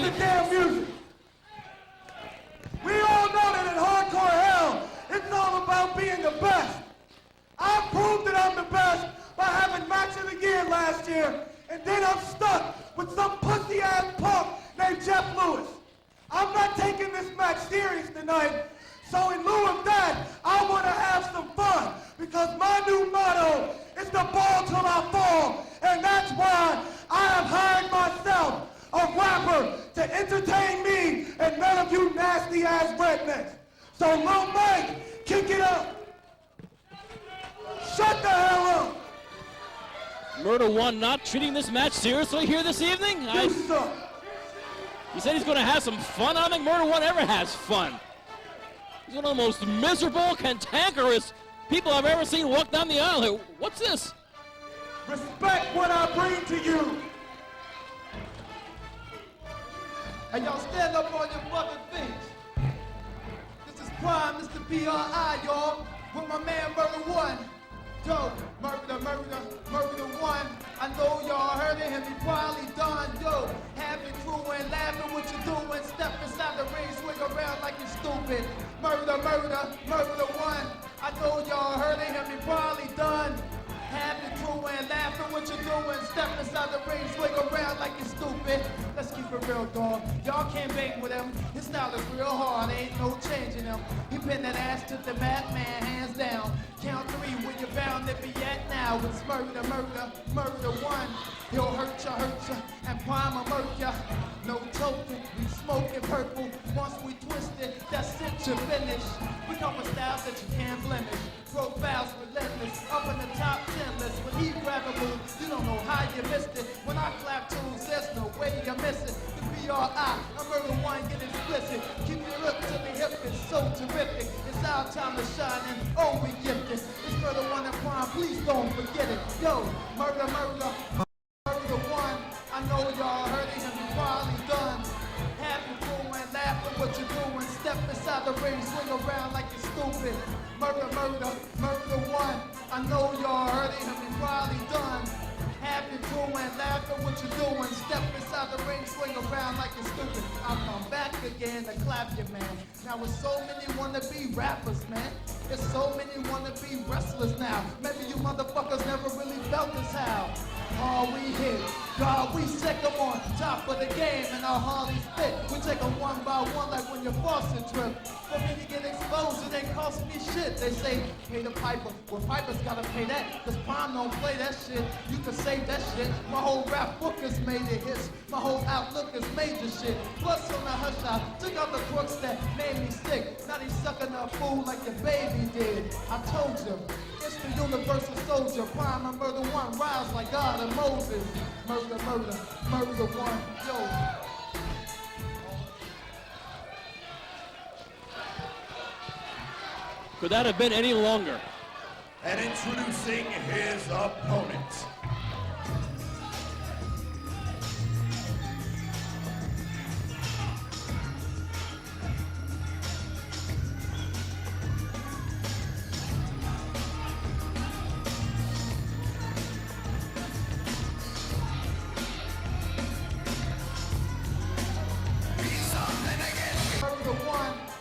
the damn music. We all know that in hardcore hell, it's all about being the best. I proved that I'm the best by having match of the year last year, and then I'm stuck with some pussy-ass punk named Jeff Lewis. I'm not taking this match serious tonight, so in lieu of that, I want to have some fun, because my new motto is to ball till I fall, and that's why I have hired myself a rapper to entertain me and none of you nasty-ass rednecks. So Lil Mike, kick it up. Shut the hell up. Murder One not treating this match seriously here this evening? You suck. He said he's going to have some fun. I don't think Murder One ever has fun. He's one of the most miserable, cantankerous people I've ever seen walk down the aisle here. What's this? Respect what I bring to you. And y'all stand up on your fucking feet. This is Prime, Mr. P.R.I., y'all, with my man Murder One. Yo, murder one. I know y'all heard of him, he probably done. Yo, happy crewing, laughing what you doing. Step inside the ring, swing around like you're stupid. Murder one. I know y'all heard of him, he probably done. Happy crewing, laughing what you doing. Step inside the ring, swing around like you're stupid. Let's keep it real, dog. Y'all can't bang with him. His style is real hard, ain't no changing him. He pinned that ass to the mat, man, hands down. Count three, where you bound to be at now. It's murder one. He'll hurt ya, and Prime will murk ya. No token, we smoking purple. Once we twist it, that's it, you're finished. We come with styles that you can't blemish. Profiles relentless, up in the top 10 list. When he grab a move, you don't know how you missed it. When I clap tunes, there's no way you miss it. The B.R.I., I'm Murder One, get explicit. Keep your lip to the hip, it's so terrific. It's our time to shine, and oh, we gifted. It's Murder One and Prime, please don't forget it. Yo, murder one. I know y'all heard it, and you probably done. Happy crewing, laughing what you're doing. Step inside the ring, swing around like you're stupid. Murder one. I know y'all heard it, and you probably done. Happy crewing, laughing what you're doing. Step inside the ring, swing around like you're stupid. I'll come back again to clap you, man. Now with so many wannabe rappers, man. There's so many wannabe wrestlers now. Maybe you motherfuckers never really felt this how. Oh, we hit. God, we sick them on top of the game, and our Harleys fit. We take them one by one like when your faucet trip. For me to get exposed, it ain't cost me shit. They say, pay the piper. Well, Piper's gotta pay that, cause Prime don't play that shit. You can save that shit. My whole rap book is made of hits. My whole outlook is major shit. Plus on the hush I took out the crooks that made me sick. Now they sucking a fool like your baby did. I told you. It's the universal soldier, Prime and Murder One, rise like God and Moses. Murder one, yo. Could that have been any longer? And introducing his opponent.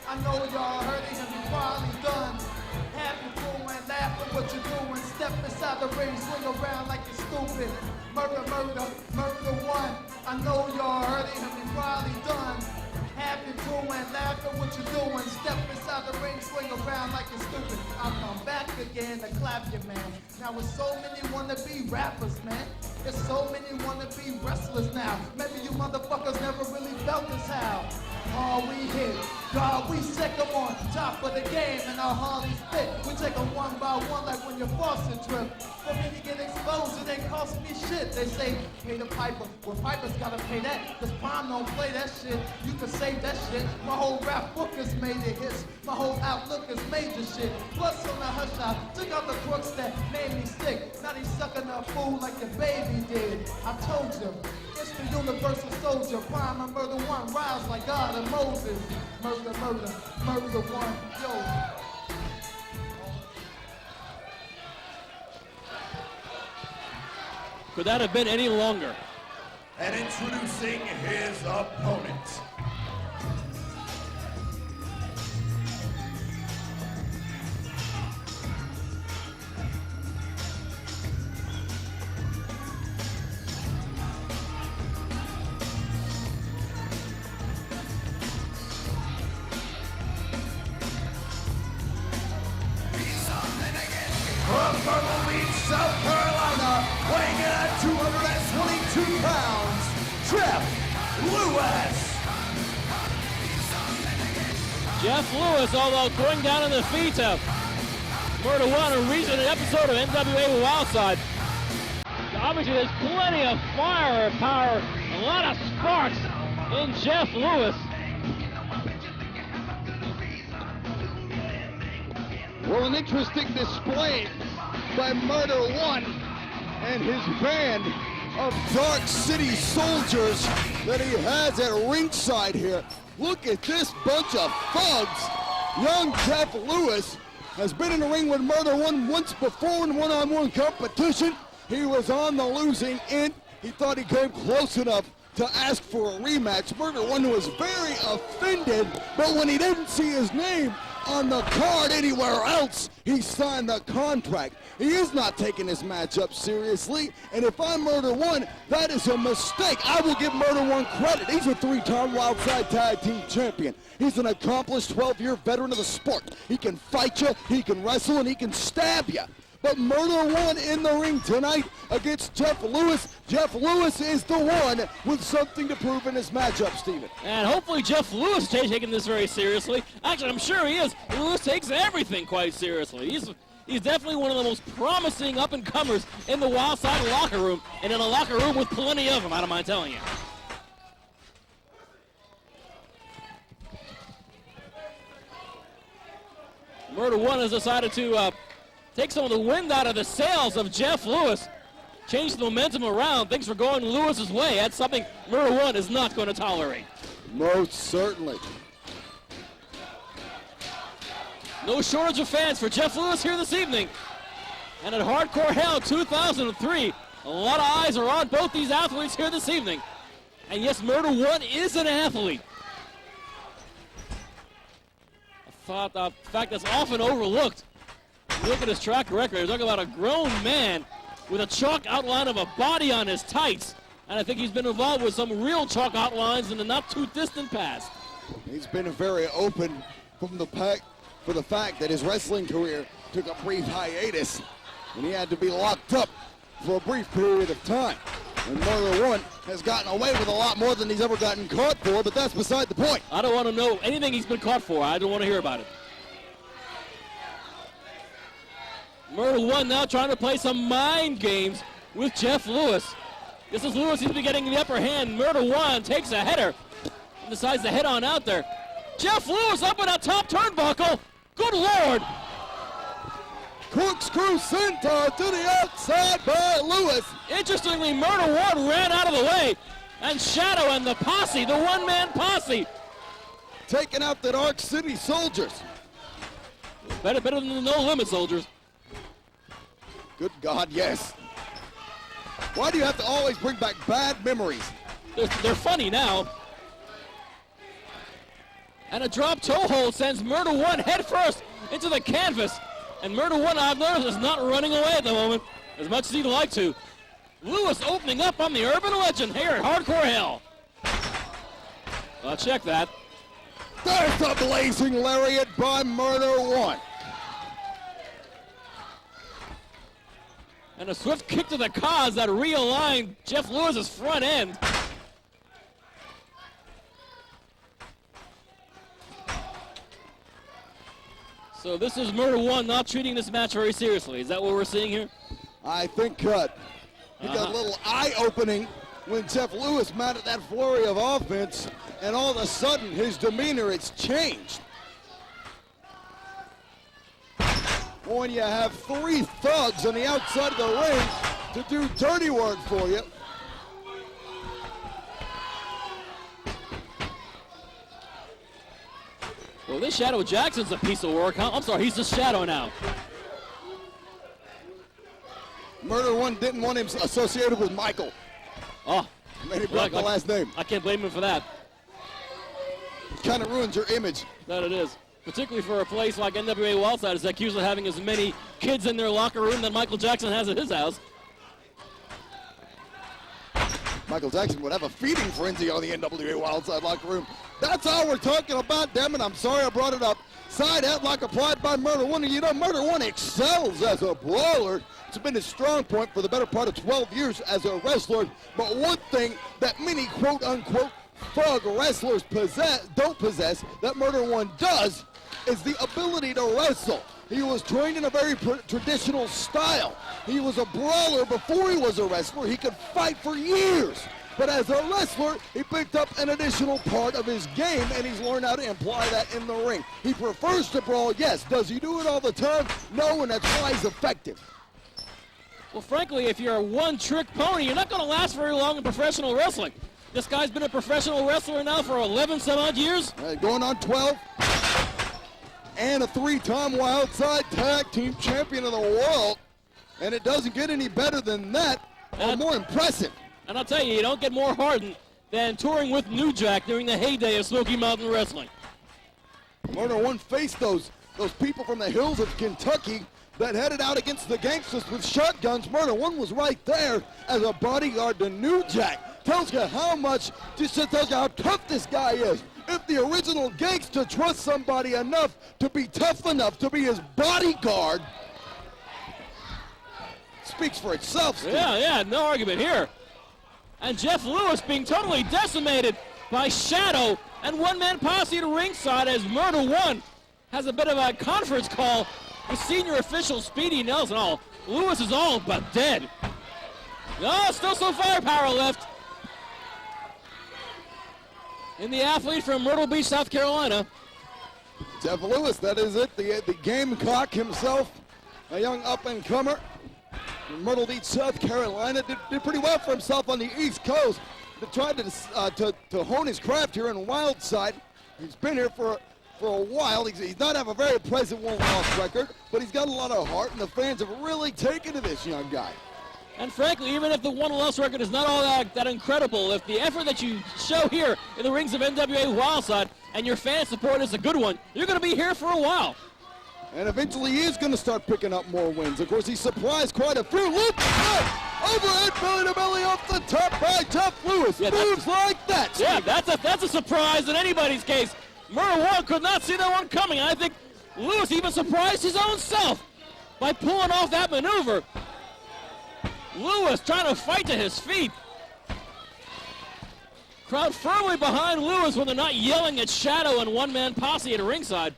I know y'all heard it, and you probably done. Happy crewing, laughing what you're doing. Step inside the ring, swing around like you're stupid. Murder one. I know y'all heard it, and you probably done. Happy crewing, laughing what you're doing. Step inside the ring, swing around like you're stupid. I'll come back again to clap you, man. Now with so many wannabe rappers, man. There's so many wannabe wrestlers now. Maybe you motherfuckers never really felt this how. Oh, we hit. God, we sick them on top of the game, and our Harleys fit. We take them one by one like when your faucet trip. For me to get exposed, it ain't cost me shit. They say, pay the piper. Well, Piper's gotta pay that, cause Prime don't play that shit. You can save that shit. My whole rap book is made of hits. My whole outlook is major shit. Plus on the hush I took out the crooks that made me sick. Now they sucking a fool like your baby did. I told you. It's the universal soldier, Prime and Murder One, rise like God and Moses. Murder one, yo. Could that have been any longer? And introducing his opponent. From Myrtle Beach, South Carolina, weighing in at 222 pounds, Jeff Lewis. Jeff Lewis, although going down in the feet of Murder One, a recent episode of NWA Wildside. Obviously, there's plenty of fire and power, a lot of sparks in Jeff Lewis. Well, an interesting display by Murder One and his band of Dark City soldiers that he has at ringside here. Look at this bunch of thugs. Young Jeff Lewis has been in the ring with Murder One once before in one-on-one competition. He was on the losing end. He thought he came close enough to ask for a rematch. Murder One was very offended, but when he didn't see his name on the card anywhere else, he signed the contract. He is not taking this matchup seriously, and if I'm Murder One, that is a mistake. I will give Murder One credit. He's a three-time Wildside Tag Team Champion. He's an accomplished 12-year veteran of the sport. He can fight you, he can wrestle, and he can stab you. But Murder One in the ring tonight against Jeff Lewis. Jeff Lewis is the one with something to prove in this matchup, Steven. And hopefully Jeff Lewis is taking this very seriously. Actually, I'm sure he is. Lewis takes everything quite seriously. He's definitely one of the most promising up-and-comers in the Wildside locker room, and in a locker room with plenty of them, I don't mind telling you. Murder One has decided to take some of the wind out of the sails of Jeff Lewis, change the momentum around. Things are going Lewis's way. That's something Murder One is not going to tolerate. Most certainly. No shortage of fans for Jeff Lewis here this evening. And at Hardcore Hell 2003, a lot of eyes are on both these athletes here this evening. And yes, Murder One is an athlete. A fact that's often overlooked. Look at his track record. You're talking about a grown man with a chalk outline of a body on his tights. And I think he's been involved with some real chalk outlines in the not-too-distant past. He's been very open from the pack for the fact that his wrestling career took a brief hiatus, and he had to be locked up for a brief period of time. And Murder One has gotten away with a lot more than he's ever gotten caught for, but that's beside the point. I don't want to know anything he's been caught for. I don't want to hear about it. Murder One now trying to play some mind games with Jeff Lewis. This is Lewis. He's been getting the upper hand. Murder One takes a header and decides to head on out there. Jeff Lewis up in a top turnbuckle. Good Lord. Corkscrew senton to the outside by Lewis. Interestingly, Murder One ran out of the way. And Shadow and the posse, the one-man posse, taking out the Dark City soldiers. better than the No Limit soldiers. Good God, yes. Why do you have to always bring back bad memories? They're funny now. And a drop toe hold sends Murder One head first into the canvas. And Murder One, I've noticed, is not running away at the moment as much as he'd like to. Lewis opening up on the urban legend here at Hardcore Hell. Well, check that. There's the blazing lariat by Murder One. And a swift kick to the cause that realigned Jeff Lewis's front end. So this is Murder One not treating this match very seriously. Is that what we're seeing here? I think he got a little eye-opening when Jeff Lewis mounted that flurry of offense, and all of a sudden his demeanor has changed. When you have three thugs on the outside of the ring to do dirty work for you. Well, this Shadow Jackson's a piece of work, huh? I'm sorry, he's just Shadow now. Murder One didn't want him associated with Michael. Oh. man. He brought the last name. I can't blame him for that. Kind of ruins your image. That it is. Particularly for a place like NWA Wildside, is accused of having as many kids in their locker room that Michael Jackson has at his house. Michael Jackson would have a feeding frenzy on the NWA Wildside locker room. That's all we're talking about, damn it. I'm sorry I brought it up. Side headlock applied by Murder One. And you know, Murder One excels as a brawler. It's been his strong point for the better part of 12 years as a wrestler. But one thing that many quote-unquote thug wrestlers don't possess, that Murder One does, is the ability to wrestle. He was trained in a very traditional style. He was a brawler before he was a wrestler. He could fight for years. But as a wrestler, he picked up an additional part of his game, and he's learned how to imply that in the ring. He prefers to brawl, yes. Does he do it all the time? No, and that's why he's effective. Well, frankly, if you're a one-trick pony, you're not going to last very long in professional wrestling. This guy's been a professional wrestler now for 11-some-odd years. Going on 12. And a 3-time Wildside Tag Team Champion of the world. And it doesn't get any better than that, or more impressive. And I'll tell you, you don't get more hardened than touring with New Jack during the heyday of Smoky Mountain Wrestling. Murder One faced those people from the hills of Kentucky that headed out against the gangsters with shotguns. Murder One was right there as a bodyguard to New Jack. Tells you how much, just tells you how tough this guy is. If the original gangster trusts somebody enough to be tough enough to be his bodyguard, speaks for itself, Steve. Yeah, no argument here. And Jeff Lewis being totally decimated by Shadow and one-man posse at ringside as Murder One has a bit of a conference call with senior official Speedy Nelson. Oh, Lewis is all but dead. No, still some firepower left in the athlete from Myrtle Beach, South Carolina. Jeff Lewis, that is it, the Gamecock himself, a young up-and-comer from Myrtle Beach, South Carolina, did pretty well for himself on the East Coast, but tried to hone his craft here in Wildside. He's been here for a while. He's not have a very pleasant one-loss record, but he's got a lot of heart, and the fans have really taken to this young guy. And frankly, even if the one-loss record is not all that incredible, if the effort that you show here in the rings of NWA Wildside and your fan support is a good one, you're going to be here for a while. And eventually he is going to start picking up more wins. Of course, he surprised quite a few. Loop! Overhead belly to belly off the top by Jeff Lewis. Yeah, moves like that. Yeah, that's a surprise in anybody's case. Murder One could not see that one coming. I think Lewis even surprised his own self by pulling off that maneuver. Lewis trying to fight to his feet. Crowd firmly behind Lewis when they're not yelling at Shadow and one-man posse at ringside.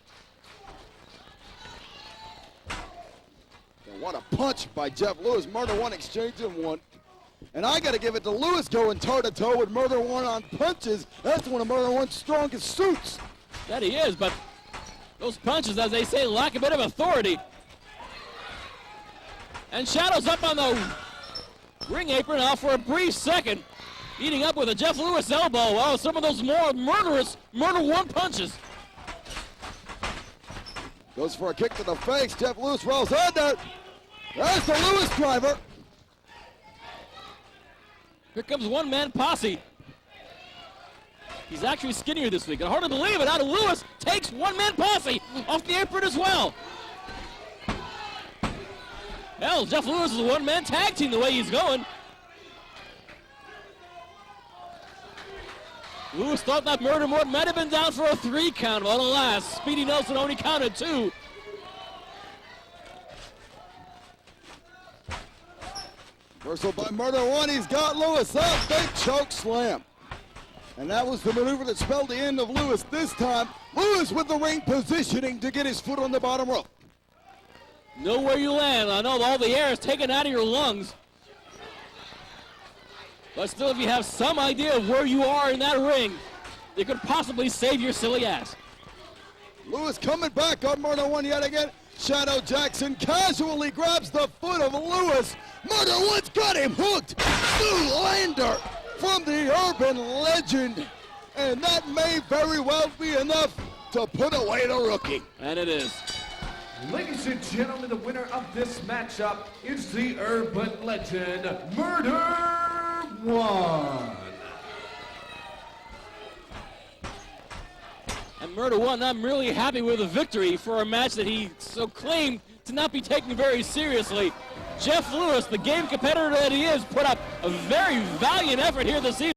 And what a punch by Jeff Lewis. Murder One exchanging one. And I got to give it to Lewis going toe-to-toe with Murder One on punches. That's one of Murder One's strongest suits. That he is, but those punches, as they say, lack a bit of authority. And Shadow's up on the ring apron now for a brief second, eating up with a Jeff Lewis elbow. Oh, some of those more murderous Murder One punches. Goes for a kick to the face. Jeff Lewis rolls under. There's the Lewis driver. Here comes one-man posse. He's actually skinnier this week. And hard to believe it, out of Lewis takes one-man posse off the apron as well. Hell, Jeff Lewis is a one-man tag team the way he's going. Lewis thought that Murder One might have been down for a 3 count, but alas, Speedy Nelson only counted 2. Reversal by Murder One. He's got Lewis up. Big choke slam. And that was the maneuver that spelled the end of Lewis. This time, Lewis with the ring positioning to get his foot on the bottom rope. Know where you land. I know all the air is taken out of your lungs. But still, if you have some idea of where you are in that ring, you could possibly save your silly ass. Lewis coming back on Murder One yet again. Shadow Jackson casually grabs the foot of Lewis. Murder One's got him hooked. Zoolander from the urban legend. And that may very well be enough to put away the rookie. And it is. Ladies and gentlemen, the winner of this matchup is the urban legend, Murder One. Murder One, I'm really happy with the victory for a match that he so claimed to not be taken very seriously. Jeff Lewis, the game competitor that he is, put up a very valiant effort here this evening.